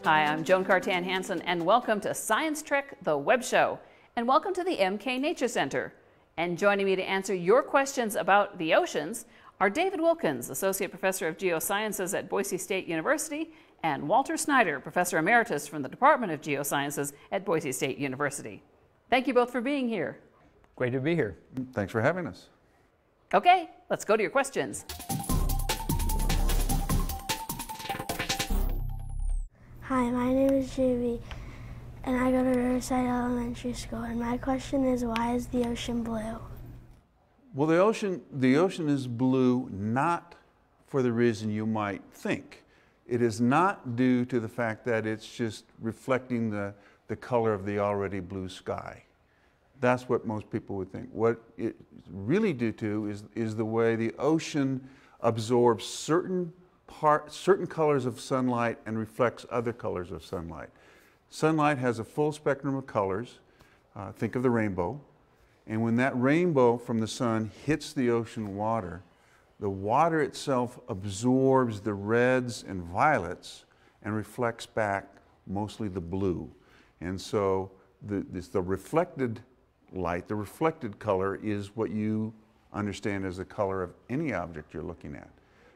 Hi, I'm Joan Cartan-Hansen, and welcome to Science Trek, the web show, and welcome to the MK Nature Center. And joining me to answer your questions about the oceans are David Wilkins, Associate Professor of Geosciences at Boise State University, and Walter Snyder, Professor Emeritus from the Department of Geosciences at Boise State University. Thank you both for being here. Great to be here. Thanks for having us. Okay, let's go to your questions. Hi, my name is JV, and I go to Riverside Elementary School, and my question is, why is the ocean blue? Well, the ocean is blue not for the reason you might think. It is not due to the fact that it's just reflecting the color of the already blue sky. That's what most people would think. What it's really due to is the way the ocean absorbs certain colors of sunlight and reflects other colors of sunlight. Sunlight has a full spectrum of colors. Think of the rainbow. And when that rainbow from the sun hits the ocean water itself absorbs the reds and violets and reflects back mostly the blue. And so the reflected light, the reflected color, is what you understand as the color of any object you're looking at.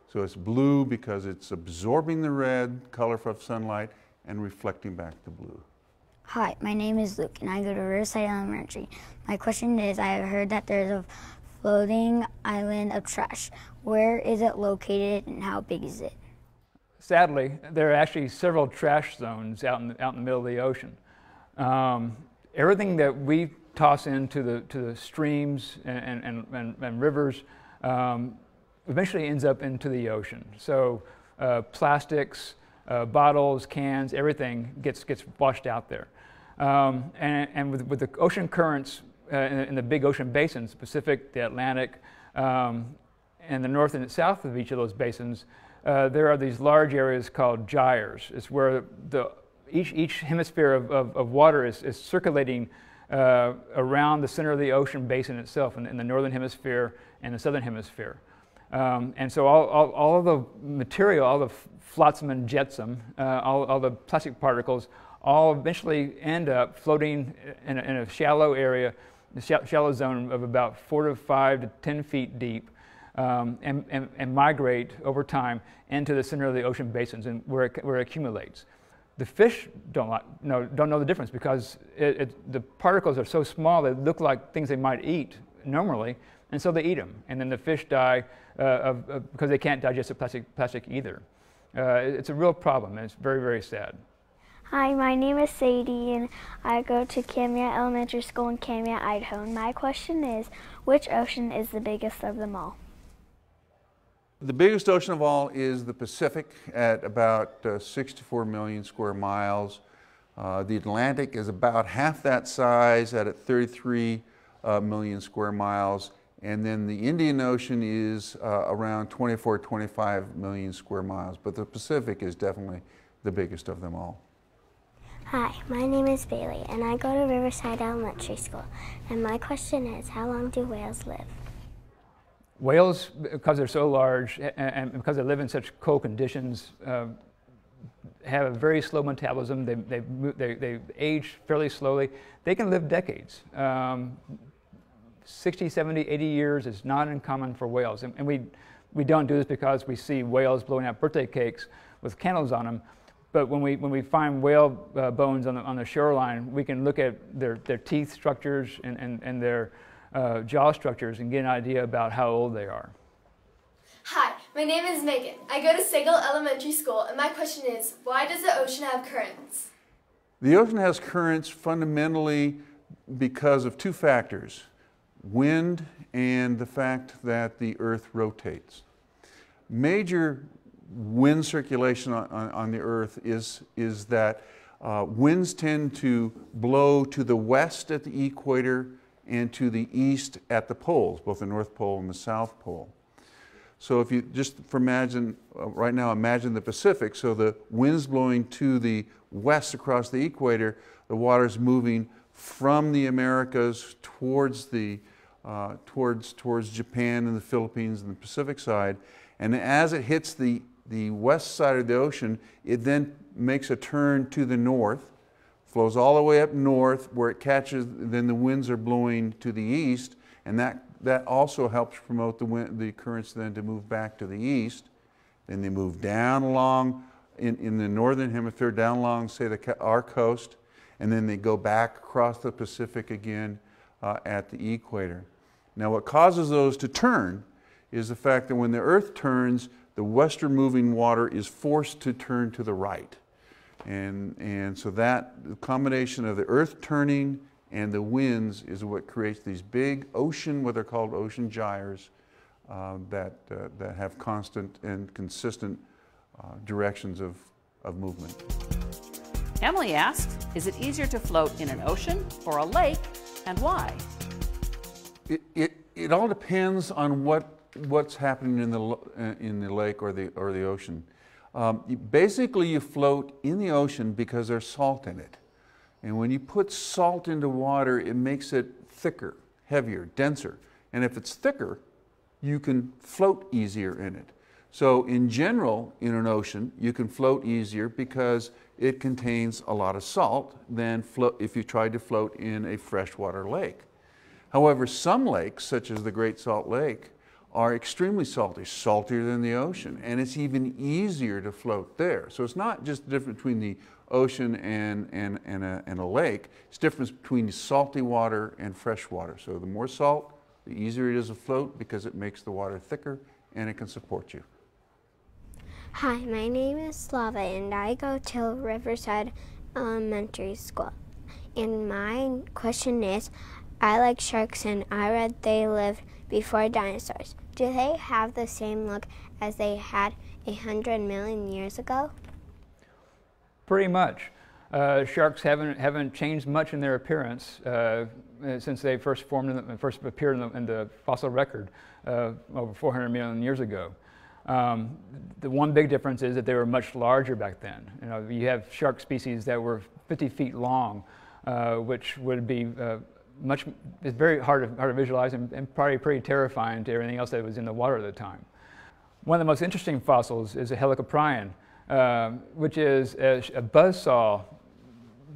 So it's blue because it's absorbing the red color from sunlight and reflecting back the blue. Hi, my name is Luke, and I go to Riverside Elementary. My question is, I have heard that there's a floating island of trash. Where is it located, and how big is it? Sadly, there are actually several trash zones out in the middle of the ocean. Everything that we toss into the streams and rivers eventually ends up into the ocean. So plastics, bottles, cans, everything gets washed out there. And with the ocean currents in the big ocean basins, the Pacific, the Atlantic, and the north and south of each of those basins, there are these large areas called gyres. It's where each hemisphere of water is circulating around the center of the ocean basin itself, in the northern hemisphere and the southern hemisphere. And so all of the material, all the flotsam and jetsam, all the plastic particles, all eventually end up floating in a shallow area, a shallow zone of about 4 to 5 to 10 feet deep, and migrate over time into the center of the ocean basins and where it accumulates. The fish don't know the difference because the particles are so small they look like things they might eat normally, and so they eat them. And then the fish die because they can't digest the plastic either. It's a real problem, and it's very, very sad. Hi, my name is Sadie, and I go to Camia Elementary School in Camia, Idaho. And my question is, which ocean is the biggest of them all? The biggest ocean of all is the Pacific at about 64 million square miles. The Atlantic is about half that size at 33 million square miles. And then the Indian Ocean is around 24, 25 million square miles. But the Pacific is definitely the biggest of them all. Hi, my name is Bailey, and I go to Riverside Elementary School. And my question is, how long do whales live? Whales, because they're so large and because they live in such cold conditions, have a very slow metabolism. They age fairly slowly. They can live decades. 60, 70, 80 years is not uncommon for whales. And we don't do this because we see whales blowing out birthday cakes with candles on them. But when we find whale bones on the shoreline, we can look at their teeth structures and their jaw structures and get an idea about how old they are. Hi, my name is Megan. I go to Sagal Elementary School, and my question is, why does the ocean have currents? The ocean has currents fundamentally because of two factors: wind and the fact that the Earth rotates. Major wind circulation on the Earth is that winds tend to blow to the west at the equator and to the east at the poles, both the North Pole and the South Pole. So if you just right now imagine the Pacific, so the wind's blowing to the west across the equator, the water's moving from the Americas towards towards Japan and the Philippines and the Pacific side, and as it hits the the west side of the ocean, it then makes a turn to the north, flows all the way up north where it catches, then the winds are blowing to the east, and that also helps promote the currents then to move back to the east. Then they move down along in the northern hemisphere, down along, say, our coast, and then they go back across the Pacific again at the equator. Now what causes those to turn is the fact that when the Earth turns, the western moving water is forced to turn to the right. And so that the combination of the Earth turning and the winds is what creates these big ocean, what they're called ocean gyres, that have constant and consistent directions of movement. Emily asks, is it easier to float in an ocean or a lake, and why? It all depends on what's happening in the lake or the ocean. Basically, you float in the ocean because there's salt in it. And when you put salt into water, it makes it thicker, heavier, denser. And if it's thicker, you can float easier in it. So in general, in an ocean, you can float easier because it contains a lot of salt than if you tried to float in a freshwater lake. However, some lakes, such as the Great Salt Lake, are extremely salty, saltier than the ocean, and it's even easier to float there. So it's not just the difference between the ocean and a lake, it's the difference between salty water and fresh water. So the more salt, the easier it is to float because it makes the water thicker and it can support you. Hi, my name is Slava and I go to Riverside Elementary School. And my question is, I like sharks and I read they lived before dinosaurs. Do they have the same look as they had 100 million years ago? Pretty much. Sharks haven't changed much in their appearance since they first appeared in the fossil record over 400 million years ago. The one big difference is that they were much larger back then. You have shark species that were 50 feet long, which would be it's very hard to visualize and probably pretty terrifying to everything else that was in the water at the time. One of the most interesting fossils is a helicoprion, which is a buzzsaw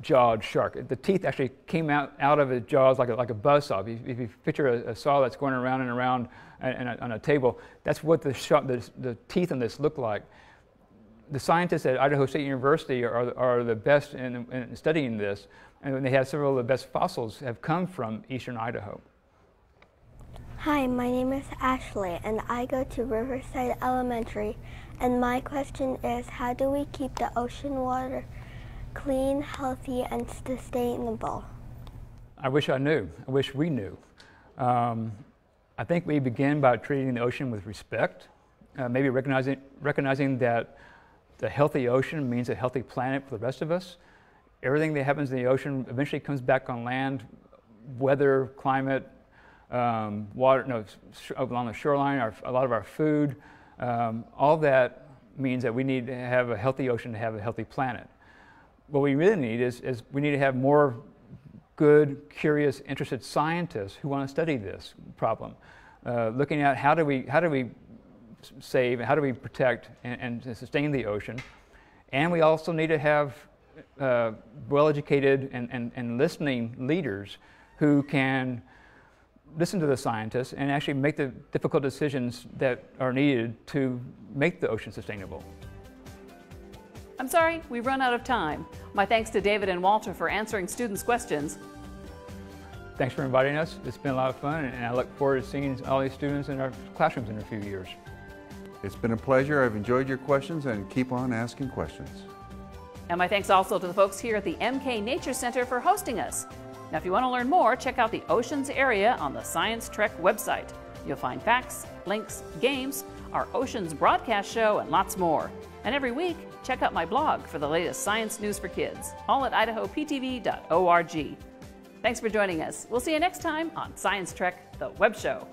jawed shark. The teeth actually came out of its jaws like a buzzsaw. If you picture a saw that's going around and around on a table, that's what the teeth on this look like. The scientists at Idaho State University are the best in studying this, and they have several of the best fossils have come from eastern Idaho. Hi, my name is Ashley and I go to Riverside Elementary, and my question is, how do we keep the ocean water clean, healthy, and sustainable? I wish I knew. I wish we knew. I think we begin by treating the ocean with respect, maybe recognizing that the healthy ocean means a healthy planet for the rest of us. Everything that happens in the ocean eventually comes back on land, weather, climate, water, along the shoreline, a lot of our food. All that means that we need to have a healthy ocean to have a healthy planet. What we really need is we need to have more good, curious, interested scientists who want to study this problem, looking at how do we save, how do we protect and sustain the ocean. And we also need to have well-educated and listening leaders who can listen to the scientists and actually make the difficult decisions that are needed to make the ocean sustainable. I'm sorry, we've run out of time. My thanks to David and Walter for answering students' questions. Thanks for inviting us. It's been a lot of fun, and I look forward to seeing all these students in our classrooms in a few years. It's been a pleasure. I've enjoyed your questions, and keep on asking questions. And my thanks also to the folks here at the MK Nature Center for hosting us. Now, if you want to learn more, check out the Oceans area on the Science Trek website. You'll find facts, links, games, our Oceans broadcast show, and lots more. And every week, check out my blog for the latest science news for kids, all at idahoptv.org. Thanks for joining us. We'll see you next time on Science Trek, the Web Show.